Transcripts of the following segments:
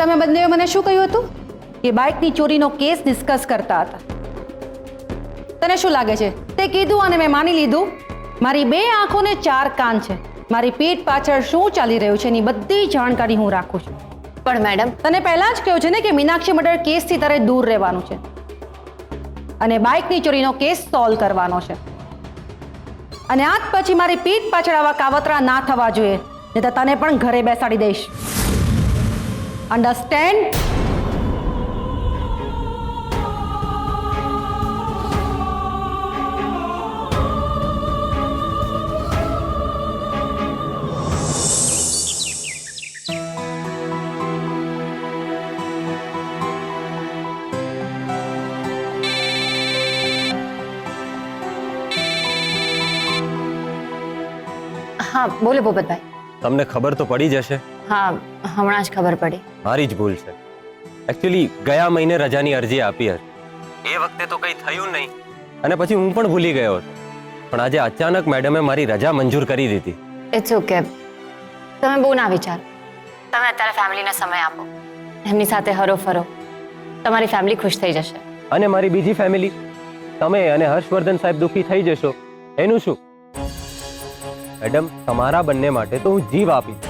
તમે બંનેએ મને શું કહ્યું હતું કે બાઇકની ચોરીનો કેસ ડિસ્કસ કરતા હતા? તને શું લાગે છે તે કીધું અને મેં માની લીધું? મારી 2 આંખો ને 4 કાન છે. મારી પીઠ પાછળ શું ચાલી રહ્યું છે એની બધી જાણકારી હું રાખું છું. પણ મેડમ, તને પહેલા જ કહ્યું છે ને કે મીનાક્ષી મર્ડર કેસથી તારે દૂર રહેવાનું છે અને બાઇકની ચોરીનો કેસ સોલ્વ કરવાનો છે. અને આજ પછી મારી પીઠ પાછળ આવા કાવતરા ના થવા જોઈએ, નહીં તો તને પણ ઘરે બેસાડી દઈશ. અન્ડરસ્ટેન્ડ? હા બોલો ભૂપતભાઈ. તમને ખબર તો પડી જશે. હા, હમણાં જ ખબર પડી. મારી જ ભૂલ છે. એકચ્યુઅલી ગયા મહિને રજાની અરજી આપી હતી. એ વખતે તો કંઈ થયું નહીં અને પછી હું પણ ભૂલી ગયો હતો. પણ આજે અચાનક મેડમે મારી રજા મંજૂર કરી દીધી. It's okay. તમે બહુ ના વિચારો. તમે અત્યારે ફેમિલીને સમય આપો, એમની સાથે હરો ફરો. તમારી ફેમિલી ખુશ થઈ જશે. અને મારી બીજી ફેમિલી, તમે અને હર્ષવર્ધન સાહેબ દુઃખી થઈ જશો એનું શું? મેડમ, તમારા બંને માટે તો હું જીવ આપીશ.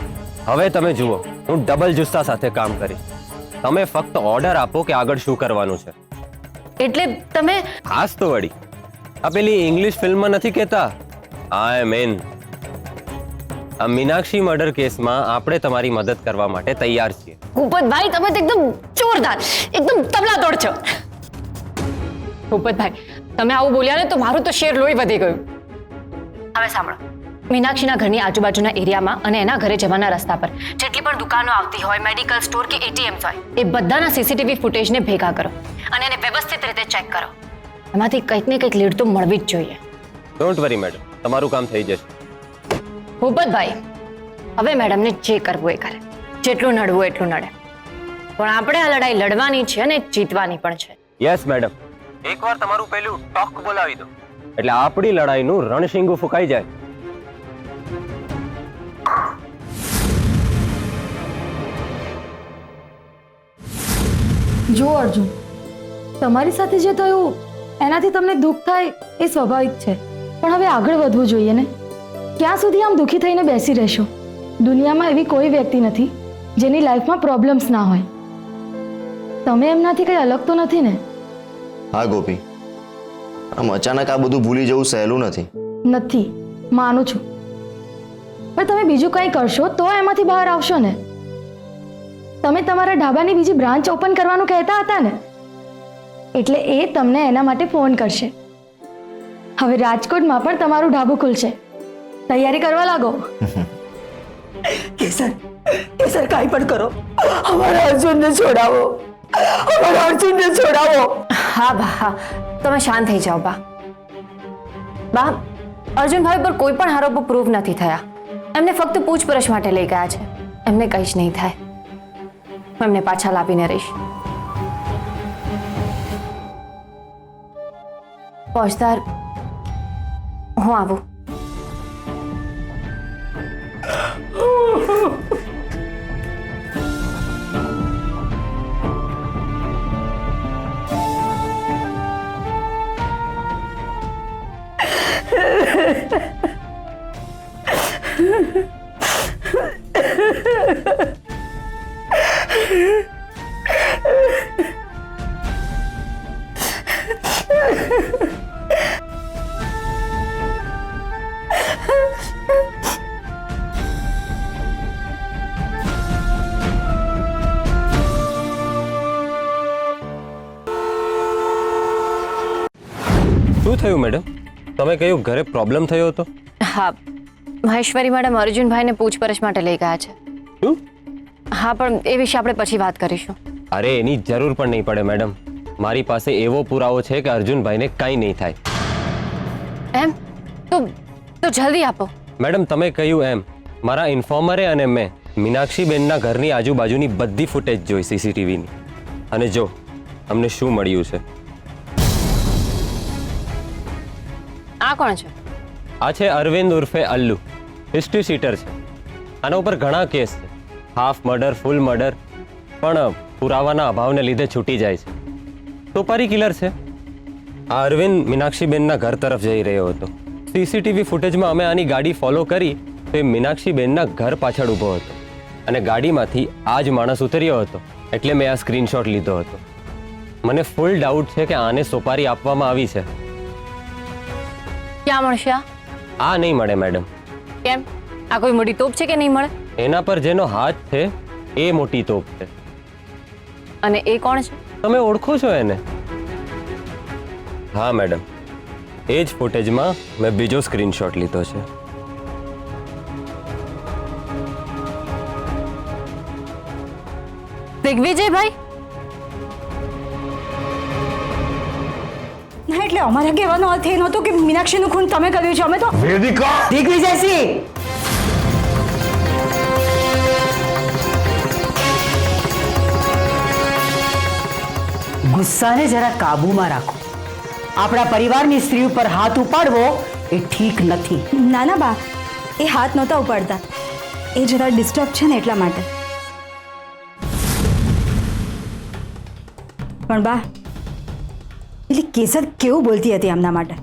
હવે તમે જુઓ, હું ડબલ જુસ્સા સાથે કામ કરીશ. તમે ફક્ત ઓર્ડર આપો કે આગળ શું કરવાનું છે. એટલે તમે? ખાસ તો વળી આ પેલી ઇંગ્લિશ ફિલ્મમાં નથી કહેતા, આઈ એમ ઇન. આ મીનાક્ષી મર્ડર કેસમાં આપણે તમારી મદદ કરવા માટે તૈયાર છીએ. ભૂપતભાઈ, તમે તો એકદમ જોરદાર, એકદમ તબલા તોડ છો. ભૂપતભાઈ, તમે આવું બોલ્યા ને તો મારું તો શેર લોહી વધી ગયું. હવે સાંભળો, મીનાક્ષીના ઘરની આજુબાજુના એરિયામાં અને એના ઘરે જવાના રસ્તા પર જેટલી પણ દુકાનો આવતી હોય, મેડિકલ સ્ટોર કે એટીએમ્સ હોય, એ બધાના સીસીટીવી ફૂટેજને ભેગા કરો અને એને વ્યવસ્થિત રીતે ચેક કરો. એમાંથી કંઈક ને કંઈક લીડ તો મળવી જ જોઈએ. ડોન્ટ વરી મેડમ, તમારું કામ થઈ જશે. ભૂપતભાઈ, હવે મેડમને જે કરવું એ કરે, જેટલું નડવું એટલું નડે, પણ આપણે આ લડાઈ લડવાની છે અને જીતવાની પણ છે. યસ મેડમ, એકવાર તમારું પેલું ટોક બોલાવી દો એટલે આપણી લડાઈનું રણશીંગું ફૂંકાઈ જાય. જો અર્જુન, તમારી સાથે જે થયું એનાથી તમને દુઃખ થાય એ સ્વાભાવિક છે, પણ હવે આગળ વધવું જોઈએ ને. ક્યાં સુધી આમ દુઃખી થઈને બેસી રહેશો? દુનિયામાં એવી કોઈ વ્યક્તિ નથી જેની લાઈફમાં પ્રોબ્લેમ્સ ના હોય. તમે એમનાથી કંઈ અલગ તો નથી ને? હા ગોપી, આમ અચાનક આ બધું ભૂલી જવું સહેલું નથી. નથી, માનું છું, પણ તમે બીજું કંઈ કરશો તો એમાંથી બહાર આવશો ને. તમે તમારા ઢાબાની બીજી બ્રાન્ચ ઓપન કરવાનું કહેતા હતા ને, એટલે એ તમને એના માટે ફોન કરશે. હવે રાજકોટમાં પણ તમારું ઢાબું ખુલશે. તૈયારી કરવા લાગો. કેસર, કેસર કાંઈ પણ કરો, અમારા અર્જુનને છોડાવો, અમારા અર્જુનને છોડાવો. હા બા, હા, તમે શાંત થઈ જાઓ બા. બા, અર્જુનભાઈ પર કોઈ પણ આરોપો પ્રૂવ નથી થયા. એમને ફક્ત પૂછપરછ માટે લઈ ગયા છે. એમને કંઈ જ નહીં થાય. હું એમને પાછા લાવીને રહીશ. પહોંચદાર, હું આવું. શું થયું મેડમ? તમે કહ્યું ઘરે પ્રોબ્લેમ થયો હતો? હા, મહેશ્વરી મેડમ અર્જુનભાઈને પૂછપરછ માટે લઈ ગયા છે. શું? હા, પણ એ વિશે આપણે પછી વાત કરીશું. અરે એની જરૂર પણ નહીં પડે મેડમ. મારી પાસે એવો પુરાવો છે કે અર્જુનભાઈને કંઈ નહીં થાય. એમ? તો જલ્દી આપો. મેડમ, તમે કહ્યું એમ મારા ઇન્ફોર્મરે અને મેં મીનાક્ષીબેનના ઘરની આજુબાજુની બધી ફૂટેજ જોઈ સીસીટીવીની, અને જો અમને શું મળ્યું છે. આ કોણ છે? આ છે અરવિંદ ઉર્ફે અલ્લુ. હિસ્ટ્રી શીટર છે. આના ઉપર ઘણા કેસ છે, હાફ મર્ડર, ફૂલ મર્ડર, પણ પુરાવાના અભાવને લીધે છૂટી જાય છે. સોપારી કિલર છે. આ અરવિંદ મીનાક્ષીબેનના ઘર તરફ જઈ રહ્યો હતો. સીસીટીવી ફૂટેજમાં અમે આની ગાડી ફોલો કરી તો એ મીનાક્ષીબેનના ઘર પાછળ ઊભો હતો અને ગાડીમાંથી આ જ માણસ ઉતર્યો હતો. એટલે મેં આ સ્ક્રીનશોટ લીધો હતો. મને ફૂલ ડાઉટ છે કે આને સોપારી આપવામાં આવી છે. ક્યાં મળશે આ? આ નહીં મળે મેડમ. કેમ? આ કોઈ મોટી તોપ છે કે નહીં મળે? એના પર જેનો હાથ છે એ મોટી તોપ છે. અને એ કોણ છે? તમે ઓળખો છો એને? હા મેડમ, એ જ ફૂટેજમાં મેં બીજો સ્ક્રીનશોટ લીધો છે. દિગ્વિજયભાઈ, ના એટલે અમારા કહેવાનો અર્થ એ નહોતો કે મીનાક્ષીનું ખૂન તમે કર્યું છે. અમે તો વેદિકા દિગ્વિજયસિંહ, ગુસ્સાને જરા કાબૂમાં રાખો. આપણા પરિવારની સ્ત્રી ઉપર હાથ ઉપાડવો એ ઠીક નથી. નાના બા, એ હાથ નહોતા ઉપાડતા, એ જરા ડિસ્ટર્બ છે ને એટલા માટે. પણ બા, એટલે કેસર કેવું બોલતી હતી એમના માટે.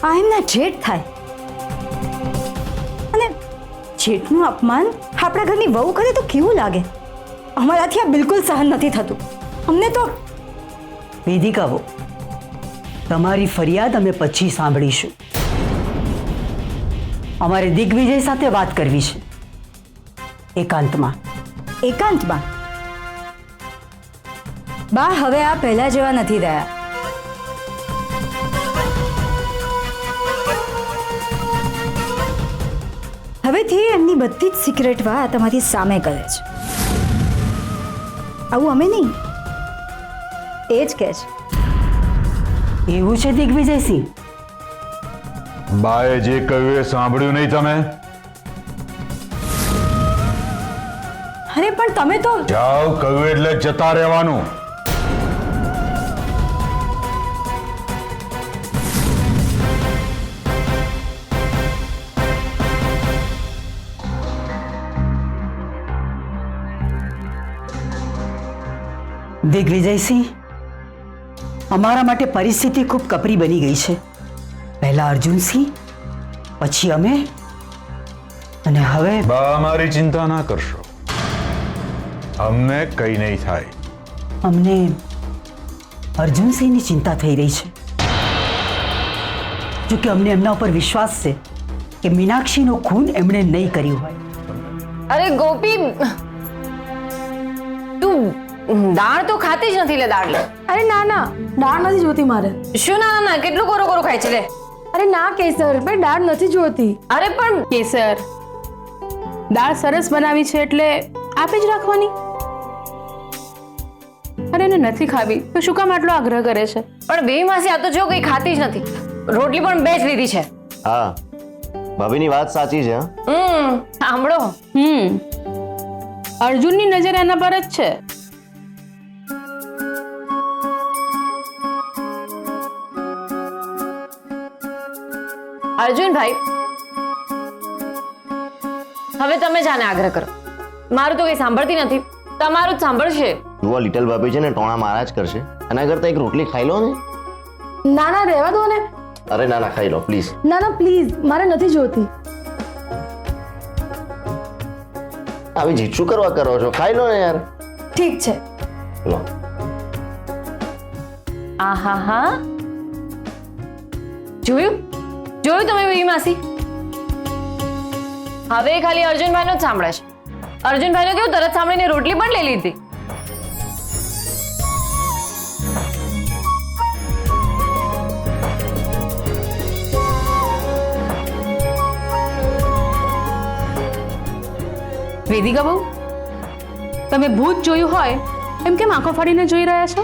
આ એમના જેઠ થાય અને જેઠનું અપમાન આપણા ઘરની વહુ કરે તો કેવું લાગે? અમારાથી આ બિલકુલ સહન નથી થતું. અમને તો વેદિકા બહુ, તમારી ફરિયાદ અમે પછી સાંભળીશું. અમારે દિગ્વિજય સાથે વાત કરવી છે, એકાંતમાં. એકાંતમાં? બા, હવે આ પહેલા જેવા નથી રહ્યા. હવેથી એમની બધી જ સિક્રેટ વાત અમારી સામે કરે છે. આવું અમે નહીં, એ જ કહે છે. એવું છે દિગ્વિજયસિંહ? બાએ જે કહ્યું એ સાંભળ્યું નહીં તમે? અરે પણ તમે તો જાઓ, કહ્યું એટલે જતા રહેવાનું. દિગ્વિજયસિંહ, અમારા માટે પરિસ્થિતિ ખૂબ કપરી બની ગઈ છે. પહેલા અર્જુનસિંહ, પછી અમે, અને હવે બા અમારી ચિંતા ના કરશો, અમને કઈ નહીં થાય. અમને અર્જુનસિંહની ચિંતા થઈ રહી છે. જોકે અમને એમના ઉપર વિશ્વાસ છે કે મીનાક્ષીનો ખૂન એમણે નહીં કર્યું હોય. અરે ગોપી, તું દાળ તો ખાતી જ નથી. લે દાળ લે. અરે ના ના, દાળ નથી જોતી મારે. શું ના ના, કેટલું કોરો કોરો ખાય છે? લે. અરે ના કેસર, મેં દાળ નથી જોતી. અરે પણ કેસર, દાળ સરસ બનાવી છે એટલે આપે જ રાખવાની. અરે એને નથી ખાવી તો શું કામ આટલો આગ્રહ કરે છે? પણ બે માસી, આ તો જો કઈ ખાતી જ નથી. રોટલી પણ બે જ લીધી છે. હા, ભાભીની વાત સાચી છે. સાંભળો, અર્જુનની નજર એના પર જ છે. અર્જુનભાઈ, હવે તમે જાને આગ્રહ કરો. મારું તો કઈ સાંભળતી નથી, તમારું જ સાંભળશે. જુઓ, લિટલ ભાભી છે ને ટોણા મારા જ કરશે. એના કરતા એક રોટલી ખાઈ લો ને. ના ના, રહેવા દો ને. અરે ના ના, ખાઈ લો પ્લીઝ. ના ના પ્લીઝ, મારે નથી જોતી. આવી જીત શું કરવા કરો છો? ખાઈ લો ને યાર. ઠીક છે. લો. આહા હા, જોયું જોયું તમે બે માસી? હવે ખાલી અર્જુનભાઈનો જ સાંભળે છે. અર્જુનભાઈનો કેવું તરત સાંભળીને રોટલી પણ લઈ લીધી. વેદિકા બહુ, તમે ભૂત જોયું હોય એમ કેમ આંખો ફાડીને જોઈ રહ્યા છો?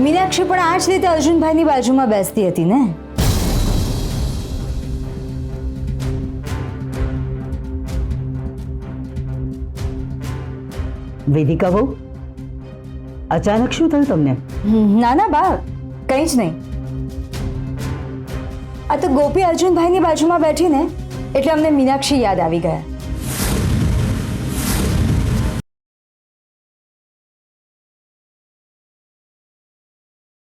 મીનાક્ષી પણ આ જ રીતે અર્જુનભાઈની બાજુમાં બેસતી હતી ને. વેદિકા બહુ, અચાનક શું થયું તમને? ના ના બા, કંઈ જ નહીં. આ તો ગોપી અર્જુનભાઈની બાજુમાં બેઠી ને એટલે અમને મીનાક્ષી યાદ આવી ગયા.